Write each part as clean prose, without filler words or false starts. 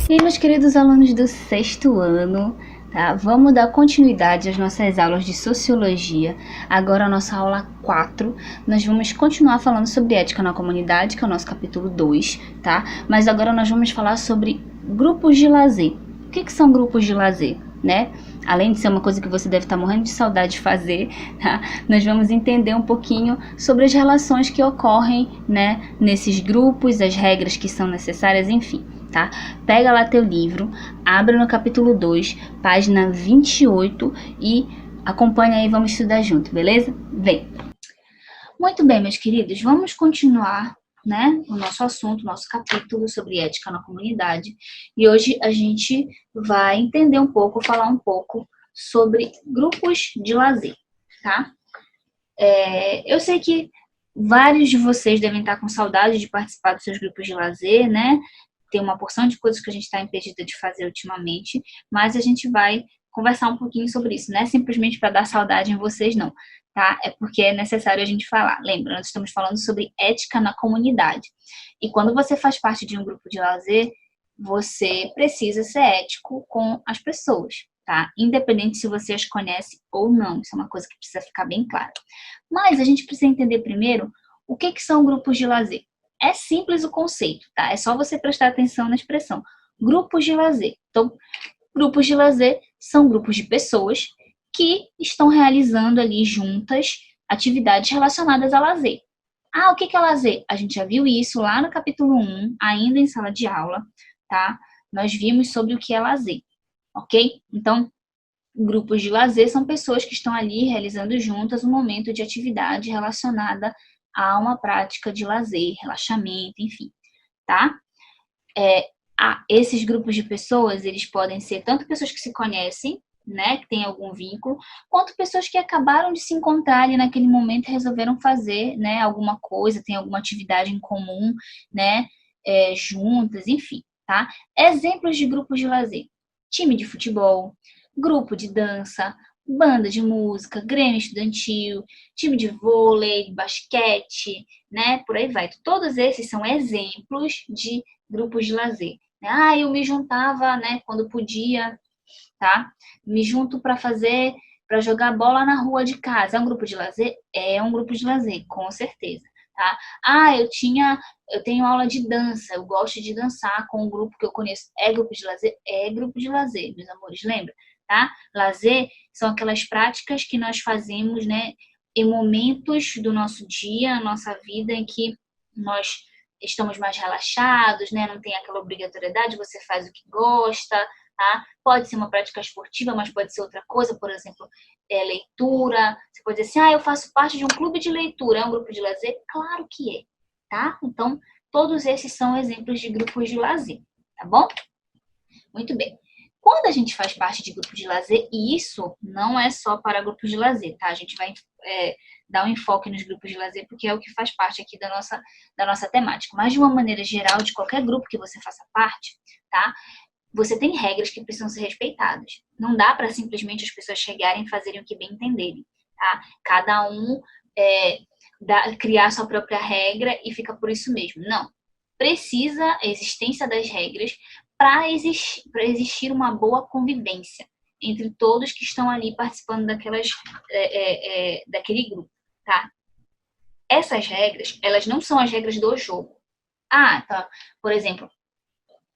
E aí, meus queridos alunos do sexto ano, tá? Vamos dar continuidade às nossas aulas de Sociologia. Agora a nossa aula 4, nós vamos continuar falando sobre ética na comunidade, que é o nosso capítulo 2, tá? Mas agora nós vamos falar sobre grupos de lazer. O que são grupos de lazer, né? Além de ser uma coisa que você deve estar morrendo de saudade de fazer, tá? Nós vamos entender um pouquinho sobre as relações que ocorrem, né, nesses grupos, as regras que são necessárias, enfim. Tá? Pega lá teu livro, abre no capítulo 2, página 28 e acompanha aí, vamos estudar junto, beleza? Vem! Muito bem, meus queridos, vamos continuar, né, o nosso assunto, o nosso capítulo sobre ética na comunidade. E hoje a gente vai entender um pouco, falar um pouco sobre grupos de lazer, tá? Eu sei que vários de vocês devem estar com saudade de participar dos seus grupos de lazer, né? Tem uma porção de coisas que a gente está impedida de fazer ultimamente, mas a gente vai conversar um pouquinho sobre isso. Não é simplesmente para dar saudade em vocês, não, tá? É porque é necessário a gente falar. Lembra, nós estamos falando sobre ética na comunidade. E quando você faz parte de um grupo de lazer, você precisa ser ético com as pessoas, tá? Independente se você as conhece ou não. Isso é uma coisa que precisa ficar bem clara. Mas a gente precisa entender primeiro o que são grupos de lazer. É simples o conceito, tá? É só você prestar atenção na expressão. Grupos de lazer. Então, grupos de lazer são grupos de pessoas que estão realizando ali juntas atividades relacionadas a lazer. Ah, o que é lazer? A gente já viu isso lá no capítulo 1, ainda em sala de aula, tá? Nós vimos sobre o que é lazer, ok? Então, grupos de lazer são pessoas que estão ali realizando juntas um momento de atividade relacionada a uma prática de lazer, relaxamento, enfim, tá? Esses grupos de pessoas, eles podem ser tanto pessoas que se conhecem, né, que tem algum vínculo, quanto pessoas que acabaram de se encontrar ali naquele momento e resolveram fazer, né, alguma coisa, tem alguma atividade em comum, né, juntas, enfim, tá? Exemplos de grupos de lazer: time de futebol, grupo de dança, banda de música, grêmio estudantil, time de vôlei, basquete, né, por aí vai. Todos esses são exemplos de grupos de lazer. Eu me juntava, né, quando podia, tá? Me junto para jogar bola na rua de casa. É um grupo de lazer? É um grupo de lazer, com certeza, tá? Eu tenho aula de dança, eu gosto de dançar com um grupo que eu conheço. É grupo de lazer? É grupo de lazer, meus amores, lembra? Tá? Lazer são aquelas práticas que nós fazemos, né, em momentos do nosso dia, nossa vida, em que nós estamos mais relaxados, né? Não tem aquela obrigatoriedade, você faz o que gosta, tá? Pode ser uma prática esportiva, mas pode ser outra coisa, por exemplo, leitura. Você pode dizer assim, eu faço parte de um clube de leitura, é um grupo de lazer? Claro que é, tá? Então, todos esses são exemplos de grupos de lazer, tá bom? Muito bem. Quando a gente faz parte de grupo de lazer, e isso não é só para grupos de lazer, tá? A gente vai dar um enfoque nos grupos de lazer, porque é o que faz parte aqui da nossa temática. Mas, de uma maneira geral, de qualquer grupo que você faça parte, tá? Você tem regras que precisam ser respeitadas. Não dá para simplesmente as pessoas chegarem e fazerem o que bem entenderem, tá? Cada um criar sua própria regra e fica por isso mesmo. Não. Precisa a existência das regras para existir uma boa convivência entre todos que estão ali participando daquele grupo, tá? Essas regras, elas não são as regras do jogo. Tá. Por exemplo,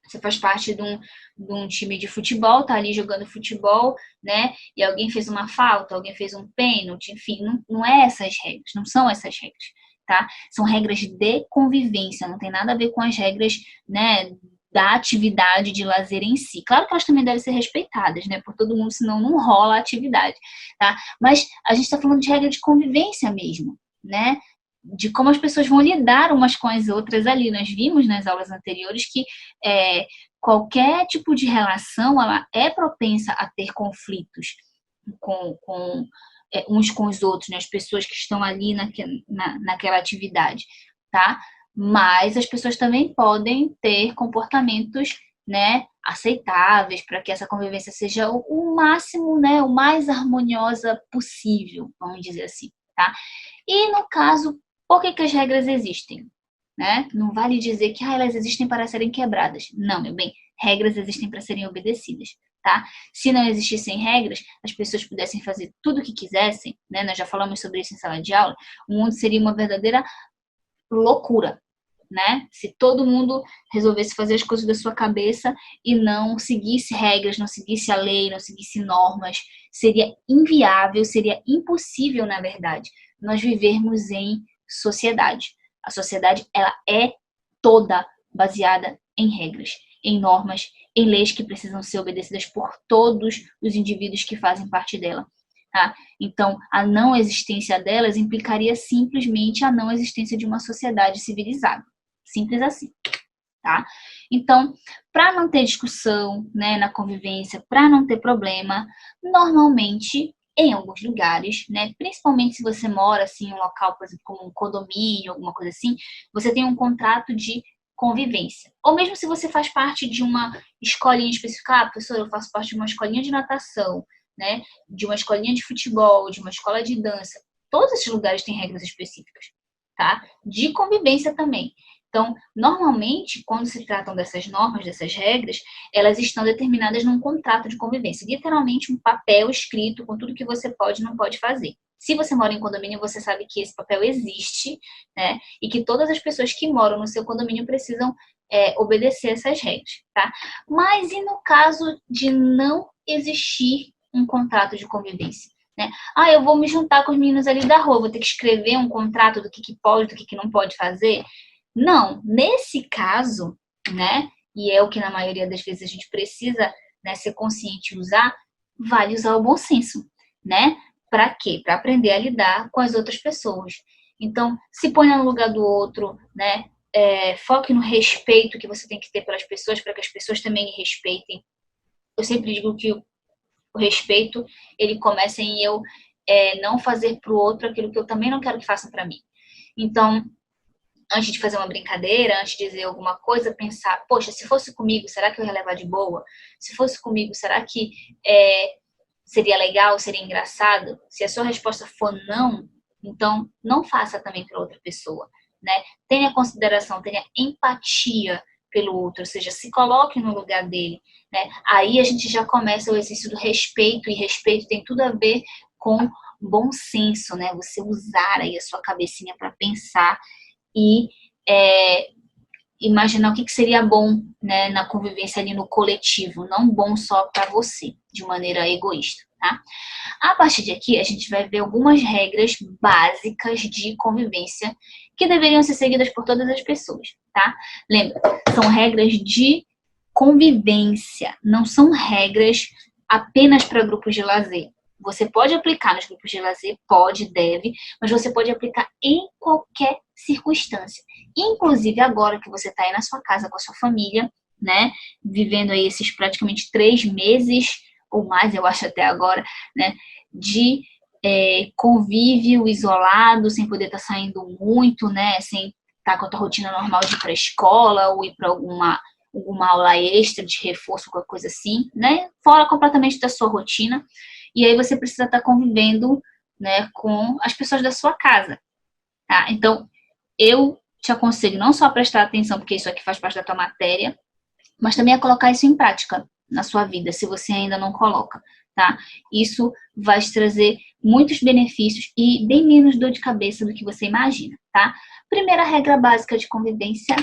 você faz parte de um time de futebol, tá ali jogando futebol, né? E alguém fez uma falta, alguém fez um pênalti, enfim, não é essas regras, não são essas regras, tá? São regras de convivência, não tem nada a ver com as regras, né, da atividade de lazer em si. Claro que elas também devem ser respeitadas, né, por todo mundo, senão não rola a atividade, tá? Mas a gente está falando de regra de convivência mesmo, né? De como as pessoas vão lidar umas com as outras ali. Nós vimos nas aulas anteriores que qualquer tipo de relação ela é propensa a ter conflitos uns com os outros, né? As pessoas que estão ali naquela atividade, tá? Mas as pessoas também podem ter comportamentos, né, aceitáveis para que essa convivência seja o máximo, né, o mais harmoniosa possível, vamos dizer assim, tá? E no caso, por que as regras existem? Né? Não vale dizer que elas existem para serem quebradas. Não, meu bem. regras existem para serem obedecidas, tá? Se não existissem regras, as pessoas pudessem fazer tudo o que quisessem, né? Nós já falamos sobre isso em sala de aula, o mundo seria uma verdadeira loucura, né? Se todo mundo resolvesse fazer as coisas da sua cabeça e não seguisse regras, não seguisse a lei, não seguisse normas, seria inviável, seria impossível, na verdade, nós vivermos em sociedade. A sociedade, ela é toda baseada em regras, em normas, em leis que precisam ser obedecidas por todos os indivíduos que fazem parte dela. Tá? Então, a não existência delas implicaria simplesmente a não existência de uma sociedade civilizada. Simples assim, tá? Então, para não ter discussão, né, na convivência, para não ter problema, normalmente, em alguns lugares, né, principalmente se você mora assim, em um local, por exemplo, como um condomínio, alguma coisa assim, você tem um contrato de convivência. Ou mesmo se você faz parte de uma escolinha específica, professor, eu faço parte de uma escolinha de natação, né, de uma escolinha de futebol, de uma escola de dança. Todos esses lugares têm regras específicas, tá? De convivência também. Então, normalmente, quando se tratam dessas normas, dessas regras, elas estão determinadas num contrato de convivência. Literalmente um papel escrito com tudo que você pode e não pode fazer. Se você mora em condomínio, você sabe que esse papel existe, né? E que todas as pessoas que moram no seu condomínio precisam obedecer essas regras, tá? Mas e no caso de não existir um contrato de convivência? Né? Ah, eu vou me juntar com os meninos ali da rua, vou ter que escrever um contrato do que pode, do que não pode fazer? Não, nesse caso, né, e é o que na maioria das vezes a gente precisa, né, ser consciente e usar, vale usar o bom senso, né? Para quê? Para aprender a lidar com as outras pessoas. Então, se ponha no lugar do outro, né? Foque no respeito que você tem que ter pelas pessoas, para que as pessoas também lhe respeitem. Eu sempre digo que o respeito, ele começa em eu não fazer para o outro aquilo que eu também não quero que façam para mim. Então, antes de fazer uma brincadeira, antes de dizer alguma coisa, pensar, poxa, se fosse comigo, será que eu ia levar de boa? Se fosse comigo, será que seria legal, seria engraçado? Se a sua resposta for não, então não faça também para outra pessoa, né? Tenha consideração, tenha empatia pelo outro, ou seja, se coloque no lugar dele, né? Aí a gente já começa o exercício do respeito, e respeito tem tudo a ver com bom senso, né? Você usar aí a sua cabecinha para pensar e imaginar o que seria bom, né, na convivência ali no coletivo, não bom só para você, de maneira egoísta, tá? A partir de aqui, a gente vai ver algumas regras básicas de convivência que deveriam ser seguidas por todas as pessoas, tá? Lembra, são regras de convivência, não são regras apenas para grupos de lazer. Você pode aplicar nos grupos de lazer, pode, deve, mas você pode aplicar em qualquer circunstância. Inclusive agora que você está aí na sua casa com a sua família, né? Vivendo aí esses praticamente 3 meses, ou mais, eu acho até agora, né? De convívio isolado, sem poder estar saindo muito, né? Sem estar com a tua rotina normal de ir para a escola ou ir para alguma aula extra de reforço, qualquer coisa assim, né? Fora completamente da sua rotina. E aí você precisa estar convivendo, né, com as pessoas da sua casa, tá? Então, eu te aconselho não só a prestar atenção, porque isso aqui faz parte da tua matéria, mas também a colocar isso em prática na sua vida, se você ainda não coloca, tá? Isso vai te trazer muitos benefícios e bem menos dor de cabeça do que você imagina, tá? Primeira regra básica de convivência,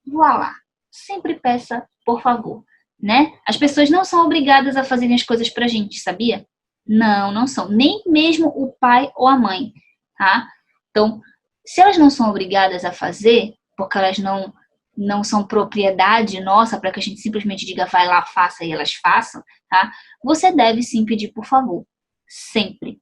voilá. Sempre peça por favor, né? As pessoas não são obrigadas a fazerem as coisas pra gente, sabia? Não, não são. Nem mesmo o pai ou a mãe, tá? Então, se elas não são obrigadas a fazer, porque elas não são propriedade nossa para que a gente simplesmente diga vai lá, faça e elas façam, tá? Você deve sim pedir por favor. Sempre,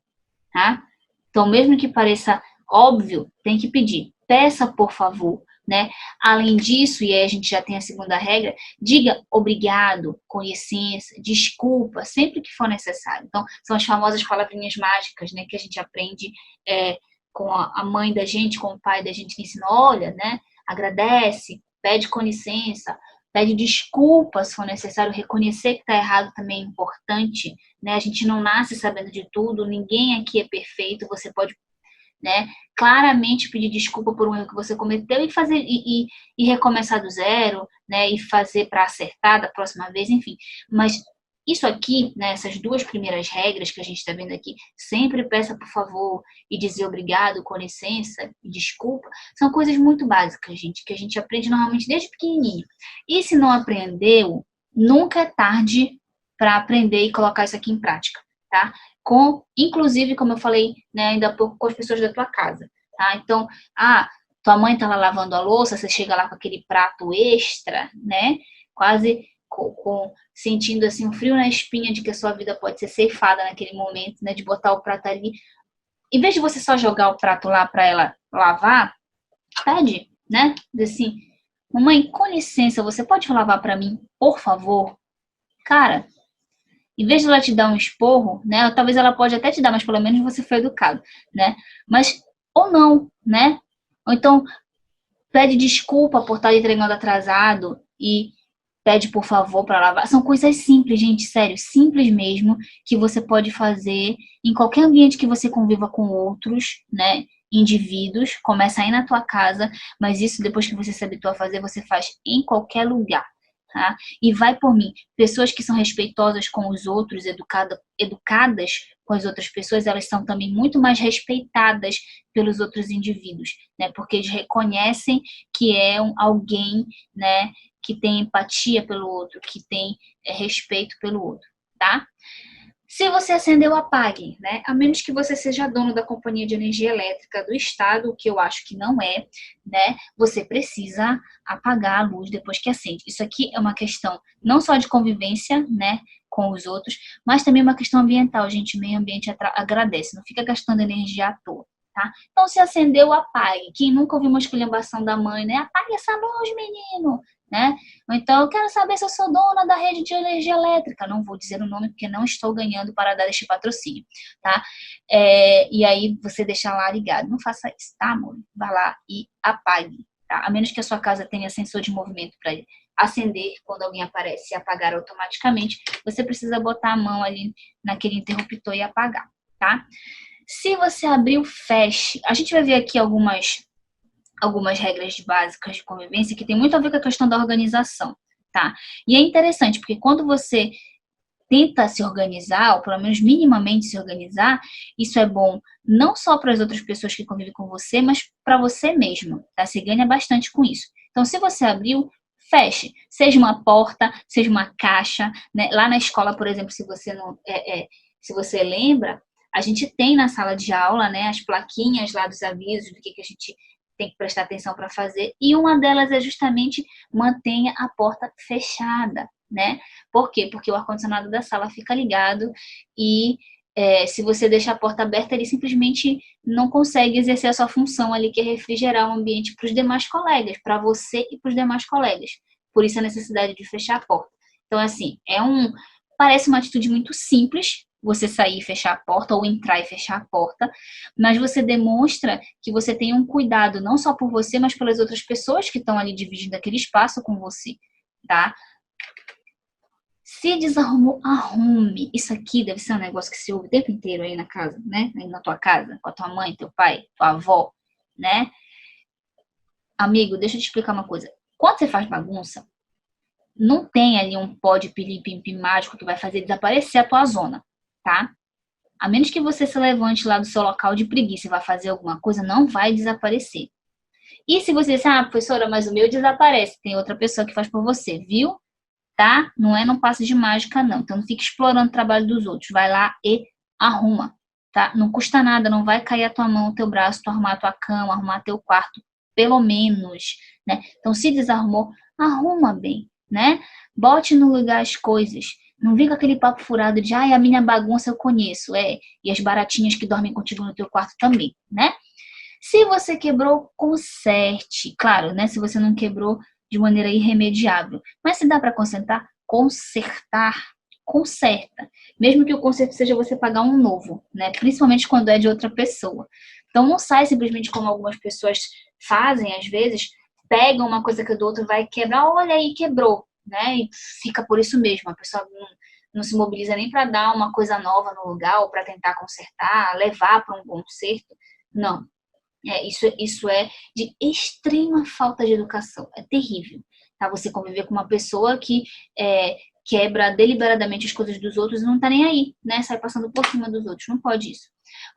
tá? Então, mesmo que pareça óbvio, tem que pedir. Peça por favor, né? Além disso, e aí a gente já tem a segunda regra, diga obrigado, com licença, desculpa, sempre que for necessário. Então, são as famosas palavrinhas mágicas, né? Que a gente aprende com a mãe da gente, com o pai da gente, que ensina, olha, né? Agradece, pede com licença, pede desculpa se for necessário, reconhecer que está errado também é importante, né? A gente não nasce sabendo de tudo, ninguém aqui é perfeito, você pode né? Claramente pedir desculpa por um erro que você cometeu e fazer e recomeçar do zero, né? E fazer para acertar da próxima vez, enfim. Mas isso aqui, né, essas duas primeiras regras que a gente está vendo aqui, sempre peça por favor e dizer obrigado, com licença e desculpa, são coisas muito básicas, gente, que a gente aprende normalmente desde pequenininho. E se não aprendeu, nunca é tarde para aprender e colocar isso aqui em prática, tá? Inclusive, como eu falei, né, ainda há pouco, com as pessoas da tua casa, tá? Então, tua mãe tá lá lavando a louça, você chega lá com aquele prato extra, né? Quase sentindo assim um frio na espinha de que a sua vida pode ser ceifada naquele momento, né? De botar o prato ali. Em vez de você só jogar o prato lá para ela lavar, pede, né? Diz assim, mamãe, com licença, você pode lavar para mim, por favor? Cara, em vez de ela te dar um esporro, né? Talvez ela pode até te dar, mas pelo menos você foi educado, né? Mas, ou não, né? Ou então, pede desculpa por estar entregando atrasado e pede por favor para lavar. São coisas simples, gente, sério, simples mesmo, que você pode fazer em qualquer ambiente que você conviva com outros, né? Indivíduos, começa aí na tua casa, mas isso depois que você se habituar a fazer, você faz em qualquer lugar. Tá? E vai por mim, pessoas que são respeitosas com os outros, educadas com as outras pessoas, elas são também muito mais respeitadas pelos outros indivíduos, né? Porque eles reconhecem que é alguém, né, que tem empatia pelo outro, que tem respeito pelo outro, tá? Se você acendeu, apague, né? A menos que você seja dono da companhia de energia elétrica do estado, o que eu acho que não é, né? Você precisa apagar a luz depois que acende. Isso aqui é uma questão não só de convivência, né, com os outros, mas também uma questão ambiental, gente. O meio ambiente agradece, não fica gastando energia à toa. Tá? Então, se acendeu, apague. Quem nunca ouviu uma esculhambação da mãe, né? Apague essa luz, menino, né? Ou então, eu quero saber se eu sou dona da rede de energia elétrica. Não vou dizer o nome porque não estou ganhando para dar este patrocínio, tá? E aí você deixa lá ligado. Não faça isso, tá, amor? Vá lá e apague, tá? A menos que a sua casa tenha sensor de movimento para acender quando alguém aparece e apagar automaticamente, você precisa botar a mão ali naquele interruptor e apagar, tá? Se você abrir o feche, a gente vai ver aqui algumas regras básicas de convivência que tem muito a ver com a questão da organização, tá? E é interessante, porque quando você tenta se organizar, ou pelo menos minimamente se organizar, isso é bom não só para as outras pessoas que convivem com você, mas para você mesmo, tá? Você ganha bastante com isso. Então, se você abriu, feche. Seja uma porta, seja uma caixa, né? Lá na escola, por exemplo, se você não se você lembra, a gente tem na sala de aula, né, as plaquinhas lá dos avisos do que a gente tem que prestar atenção para fazer, e uma delas é justamente mantenha a porta fechada, né? Por quê? Porque o ar-condicionado da sala fica ligado e se você deixar a porta aberta, ele simplesmente não consegue exercer a sua função ali, que é refrigerar o ambiente para os demais colegas, para você e para os demais colegas. Por isso a necessidade de fechar a porta. Então, assim, parece uma atitude muito simples, você sair e fechar a porta, ou entrar e fechar a porta, mas você demonstra que você tem um cuidado, não só por você, mas pelas outras pessoas que estão ali dividindo aquele espaço com você, tá? Se desarrumou, arrume. Isso aqui deve ser um negócio que se ouve o tempo inteiro aí na casa, né? Aí na tua casa, com a tua mãe, teu pai, tua avó, né? Amigo, deixa eu te explicar uma coisa. Quando você faz bagunça, não tem ali um pó de pilim-pim-pim mágico que vai fazer desaparecer a tua zona, tá? A menos que você se levante lá do seu local de preguiça e vá fazer alguma coisa, não vai desaparecer. E se você disser, professora, mas o meu desaparece, tem outra pessoa que faz por você, viu? Tá? Não é num passe de mágica, não. Então não fica explorando o trabalho dos outros. Vai lá e arruma, tá? Não custa nada, não vai cair a tua mão, o teu braço, tu arrumar a tua cama, arrumar teu quarto, pelo menos, né? Então se desarrumou, arruma bem, né? Bote no lugar as coisas. Não vem com aquele papo furado de, a minha bagunça eu conheço, e as baratinhas que dormem contigo no teu quarto também, né? Se você quebrou, conserte. Claro, né? Se você não quebrou de maneira irremediável. Mas se dá para consertar, conserta. Mesmo que o conserto seja você pagar um novo, né? Principalmente quando é de outra pessoa. Então não sai simplesmente como algumas pessoas fazem, às vezes, pegam uma coisa que o do outro vai quebrar, olha aí, quebrou, né? E fica por isso mesmo. A pessoa não se mobiliza nem para dar uma coisa nova no lugar ou para tentar consertar, levar para um conserto. Não. Isso é de extrema falta de educação. É terrível. Tá? Você conviver com uma pessoa que quebra deliberadamente as coisas dos outros e não tá nem aí, né? Sai passando por cima dos outros. Não pode isso.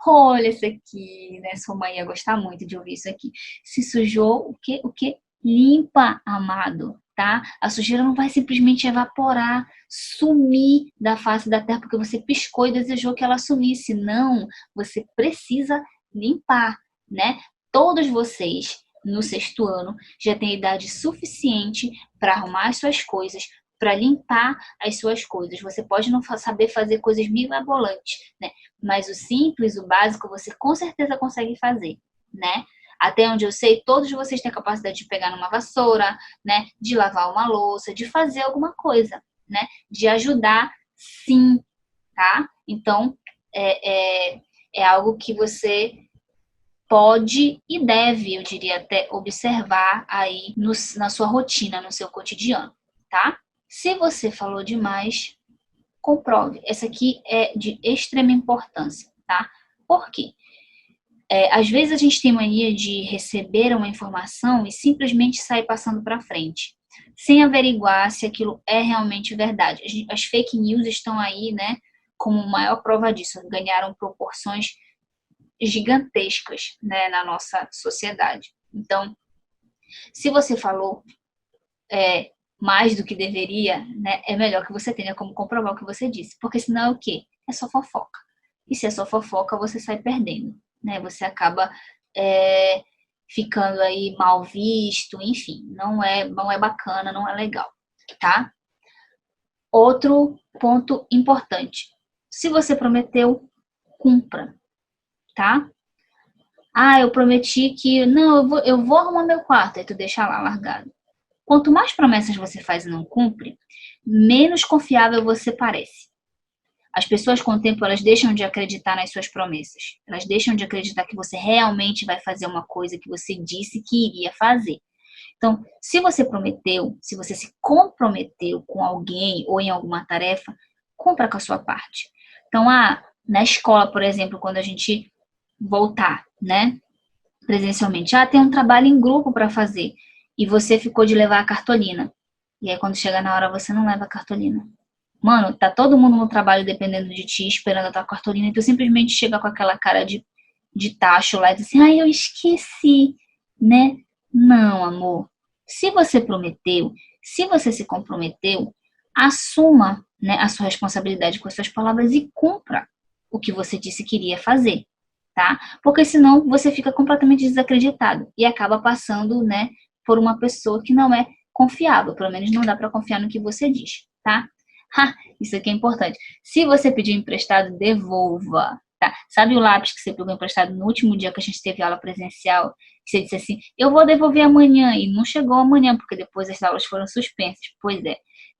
Olha isso aqui, né? Sua mãe ia gostar muito de ouvir isso aqui. Se sujou, o quê? O quê? Limpa, amado, tá? A sujeira não vai simplesmente evaporar, sumir da face da terra porque você piscou e desejou que ela sumisse. Não, você precisa limpar, né? Todos vocês no sexto ano já têm idade suficiente para arrumar as suas coisas, para limpar as suas coisas. Você pode não saber fazer coisas mirabolantes, né? Mas o simples, o básico, você com certeza consegue fazer, né? Até onde eu sei, todos vocês têm a capacidade de pegar numa vassoura, né? De lavar uma louça, de fazer alguma coisa, né? De ajudar, sim, tá? Então, é algo que você pode e deve, eu diria até, observar aí na sua rotina, no seu cotidiano, tá? Se você falou demais, comprove. Essa aqui é de extrema importância, tá? Por quê? Às vezes a gente tem mania de receber uma informação e simplesmente sair passando para frente, sem averiguar se aquilo é realmente verdade. As fake news estão aí, né, como maior prova disso, ganharam proporções gigantescas, né, na nossa sociedade. Então, se você falou mais do que deveria, né, é melhor que você tenha como comprovar o que você disse, porque senão é o quê? É só fofoca. E se é só fofoca, você sai perdendo, né? Você acaba ficando aí mal visto, enfim, não é bacana, não é legal, tá? Outro ponto importante. Se você prometeu, cumpra, tá? Ah, eu prometi que não, eu vou arrumar meu quarto, aí tu deixa lá largado. Quanto mais promessas você faz e não cumpre, menos confiável você parece. As pessoas, com o tempo, elas deixam de acreditar nas suas promessas. Elas deixam de acreditar que você realmente vai fazer uma coisa que você disse que iria fazer. Então, se você prometeu, se você se comprometeu com alguém ou em alguma tarefa, cumpra com a sua parte. Então, na escola, por exemplo, quando a gente voltar, né, presencialmente, tem um trabalho em grupo para fazer e você ficou de levar a cartolina. E aí, quando chega na hora, você não leva a cartolina. Mano, tá todo mundo no trabalho dependendo de ti, esperando a tua cartolina, e tu simplesmente chega com aquela cara de tacho lá e diz assim, eu esqueci, né? Não, amor. Se você prometeu, se você se comprometeu, assuma, né, a sua responsabilidade com as suas palavras e cumpra o que você disse que iria fazer, tá? Porque senão você fica completamente desacreditado e acaba passando, né, por uma pessoa que não é confiável, pelo menos não dá para confiar no que você diz, tá? Isso aqui é importante. Se você pediu emprestado, devolva. Tá? Sabe o lápis que você pegou emprestado no último dia que a gente teve aula presencial? Que você disse assim, eu vou devolver amanhã. E não chegou amanhã, porque depois as aulas foram suspensas. Pois é.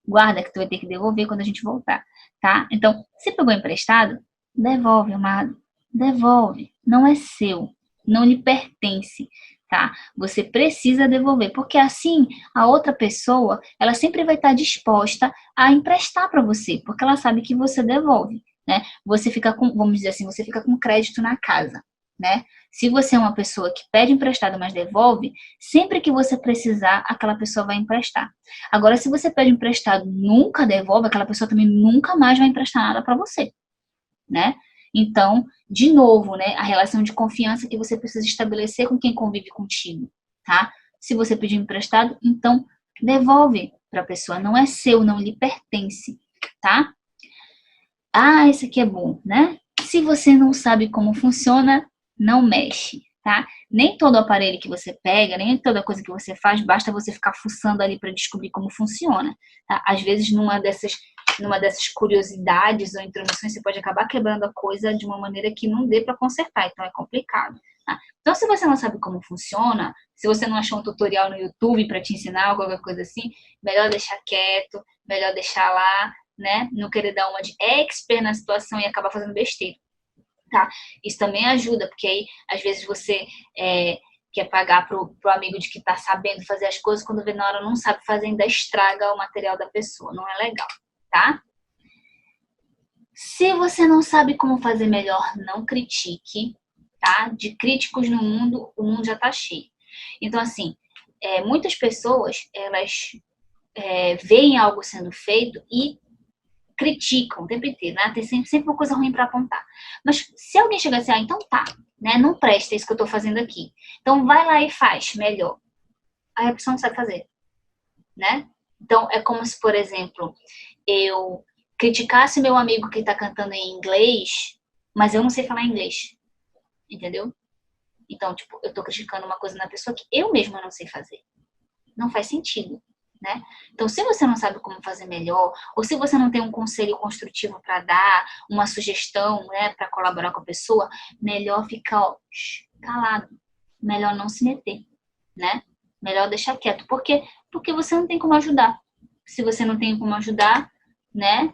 Guarda que tu vai ter que devolver quando a gente voltar. Tá? Então, se pegou emprestado, devolve, amado. Devolve. Não é seu. Não lhe pertence. Tá? Você precisa devolver, porque assim a outra pessoa, ela sempre vai estar disposta a emprestar para você, porque ela sabe que você devolve, né? Você fica com, vamos dizer assim, você fica com crédito na casa, né? Se você é uma pessoa que pede emprestado, mas devolve, sempre que você precisar, aquela pessoa vai emprestar. Agora, se você pede emprestado, nunca devolve, aquela pessoa também nunca mais vai emprestar nada para você, né? Então, de novo, né, a relação de confiança que você precisa estabelecer com quem convive contigo, tá? Se você pediu emprestado, então devolve para a pessoa, não é seu, não lhe pertence, tá? Esse aqui é bom, né? Se você não sabe como funciona, não mexe, tá? Nem todo aparelho que você pega, nem toda coisa que você faz, basta você ficar fuçando ali para descobrir como funciona, tá? Às vezes, numa dessas curiosidades ou introduções, você pode acabar quebrando a coisa de uma maneira que não dê para consertar, então é complicado, tá? Então, se você não sabe como funciona, se você não achou um tutorial no YouTube para te ensinar ou qualquer coisa assim, melhor deixar quieto, melhor deixar lá, né? Não querer dar uma de expert na situação e acabar fazendo besteira, tá? Isso também ajuda, porque aí, às vezes, você quer pagar pro amigo de que tá sabendo fazer as coisas, quando vê na hora não sabe fazer, ainda estraga o material da pessoa. Não é legal, tá? Se você não sabe como fazer melhor, não critique, tá? De críticos no mundo, o mundo já tá cheio. Então, assim, muitas pessoas, elas veem algo sendo feito e criticam o tempo inteiro, né? Tem sempre uma coisa ruim para apontar. Mas se alguém chegar assim, então tá, né? Não presta isso que eu tô fazendo aqui. Então vai lá e faz melhor. Aí a pessoa não sabe fazer, né? Então é como se, por exemplo, eu criticasse meu amigo que tá cantando em inglês, mas eu não sei falar inglês, entendeu? Então, tipo, eu tô criticando uma coisa na pessoa que eu mesma não sei fazer. Não faz sentido, né? Então, se você não sabe como fazer melhor, ou se você não tem um conselho construtivo para dar, uma sugestão, né, para colaborar com a pessoa, melhor ficar calado, melhor não se meter, né? Melhor deixar quieto, porque você não tem como ajudar. Se você não tem como ajudar, né?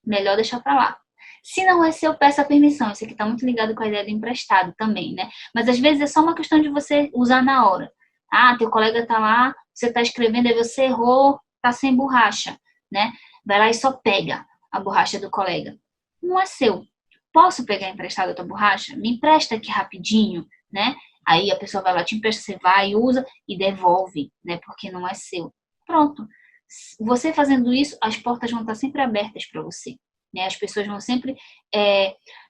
Melhor deixar para lá. Se não é seu, peça permissão. Isso aqui está muito ligado com a ideia do emprestado também, né? Mas às vezes é só uma questão de você usar na hora. Ah, teu colega tá lá, você tá escrevendo, aí você errou, tá sem borracha, né? Vai lá e só pega a borracha do colega. Não é seu. Posso pegar emprestado a tua borracha? Me empresta aqui rapidinho, né? Aí a pessoa vai lá, te empresta, você vai, usa e devolve, né? Porque não é seu. Pronto. Você fazendo isso, as portas vão estar sempre abertas para você, né? As pessoas vão sempre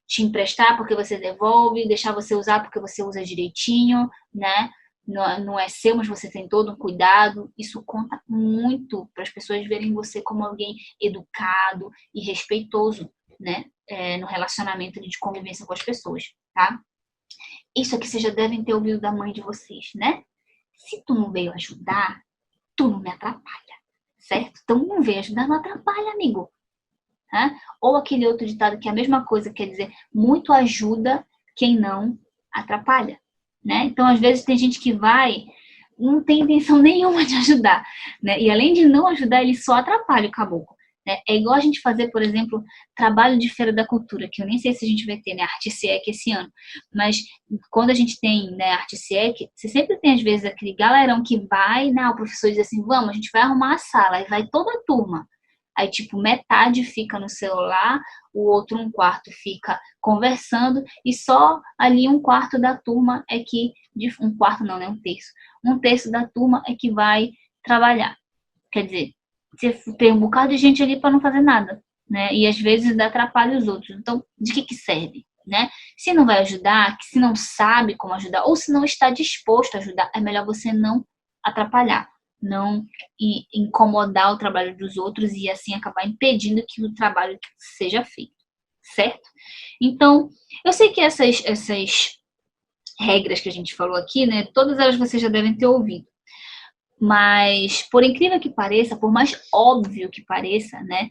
te emprestar porque você devolve, deixar você usar porque você usa direitinho, né? Não é seu, mas você tem todo um cuidado. Isso conta muito para as pessoas verem você como alguém educado e respeitoso, né? No relacionamento de convivência com as pessoas, tá? Isso aqui vocês já devem ter ouvido da mãe de vocês, né? Se tu não veio ajudar, tu não me atrapalha, certo? Então não veio ajudar, não atrapalha, amigo. Né? Ou aquele outro ditado que é a mesma coisa, quer dizer, muito ajuda quem não atrapalha, né? Então, às vezes, tem gente que vai, não tem intenção nenhuma de ajudar, né? E além de não ajudar, ele só atrapalha o caboclo. Né? É igual a gente fazer, por exemplo, trabalho de Feira da Cultura, que eu nem sei se a gente vai ter, né, Arte SEC esse ano, mas quando a gente tem, né, Arte SEC, você sempre tem, às vezes, aquele galerão que vai, né, o professor diz assim, vamos, a gente vai arrumar a sala, e vai toda a turma. Aí, tipo, metade fica no celular, o outro um quarto fica conversando, e só ali um quarto da turma é que. Um quarto não, né? Um terço. Um terço da turma é que vai trabalhar. Quer dizer, você tem um bocado de gente ali para não fazer nada, né? E às vezes atrapalha os outros. Então, de que serve? Né? Se não vai ajudar, se não sabe como ajudar, ou se não está disposto a ajudar, é melhor você não atrapalhar, não incomodar o trabalho dos outros e assim acabar impedindo que o trabalho seja feito, certo? Então, eu sei que essas regras que a gente falou aqui, né, todas elas vocês já devem ter ouvido. Mas, por incrível que pareça, por mais óbvio que pareça, né,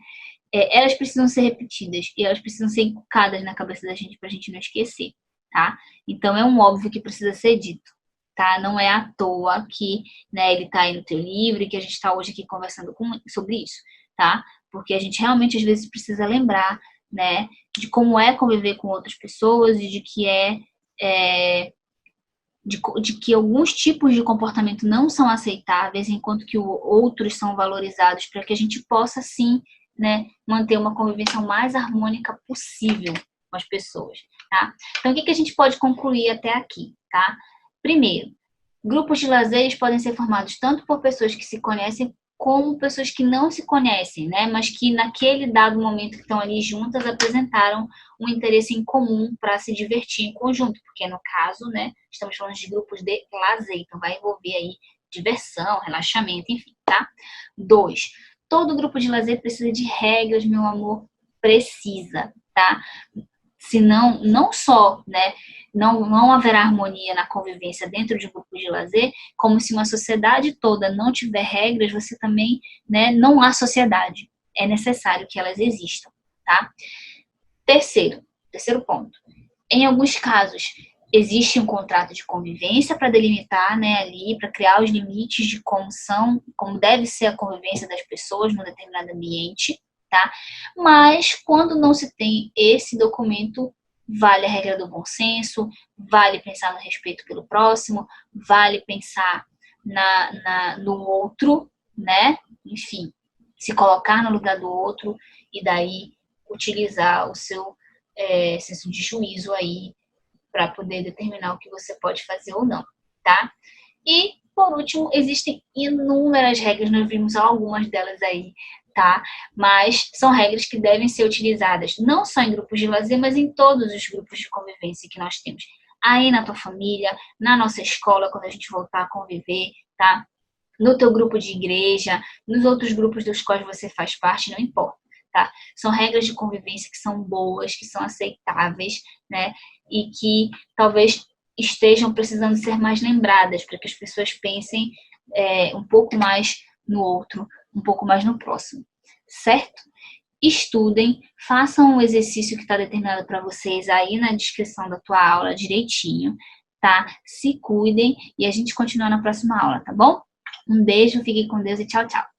elas precisam ser repetidas e elas precisam ser inculcadas na cabeça da gente pra gente não esquecer, tá? Então, é um óbvio que precisa ser dito, tá? Não é à toa que, né, ele tá aí no teu livro e que a gente tá hoje aqui conversando sobre isso, tá? Porque a gente realmente, às vezes, precisa lembrar, né, de como é conviver com outras pessoas e de que de que alguns tipos de comportamento não são aceitáveis, enquanto que outros são valorizados, para que a gente possa, sim, né, manter uma convivência o mais harmônica possível com as pessoas, tá? Então, o que a gente pode concluir até aqui, tá? Primeiro, grupos de lazeres podem ser formados tanto por pessoas que se conhecem como pessoas que não se conhecem, né? Mas que naquele dado momento que estão ali juntas apresentaram um interesse em comum para se divertir em conjunto, porque no caso, né, estamos falando de grupos de lazer, então vai envolver aí diversão, relaxamento, enfim, tá? 2. Todo grupo de lazer precisa de regras, meu amor, precisa, tá? Senão, não só, né, não haverá harmonia na convivência dentro de um grupo de lazer, como se uma sociedade toda não tiver regras, você também, né, não há sociedade. É necessário que elas existam, tá? Terceiro ponto. Em alguns casos, existe um contrato de convivência para delimitar, né, ali, para criar os limites de como deve ser a convivência das pessoas num determinado ambiente, tá? Mas quando não se tem esse documento, vale a regra do bom senso, vale pensar no respeito pelo próximo, vale pensar no outro, né? Enfim, se colocar no lugar do outro e daí utilizar o seu senso de juízo aí para poder determinar o que você pode fazer ou não, tá? E, por último, existem inúmeras regras, nós vimos algumas delas aí, tá? Mas são regras que devem ser utilizadas não só em grupos de lazer, mas em todos os grupos de convivência que nós temos. Aí na tua família, na nossa escola, quando a gente voltar a conviver, tá? No teu grupo de igreja, nos outros grupos dos quais você faz parte, não importa, tá? São regras de convivência que são boas, que são aceitáveis, né? E que talvez estejam precisando ser mais lembradas, para que as pessoas pensem um pouco mais no outro, um pouco mais no próximo, certo? Estudem, façam o exercício que está determinado para vocês aí na descrição da tua aula direitinho, tá? Se cuidem e a gente continua na próxima aula, tá bom? Um beijo, fiquem com Deus e tchau, tchau.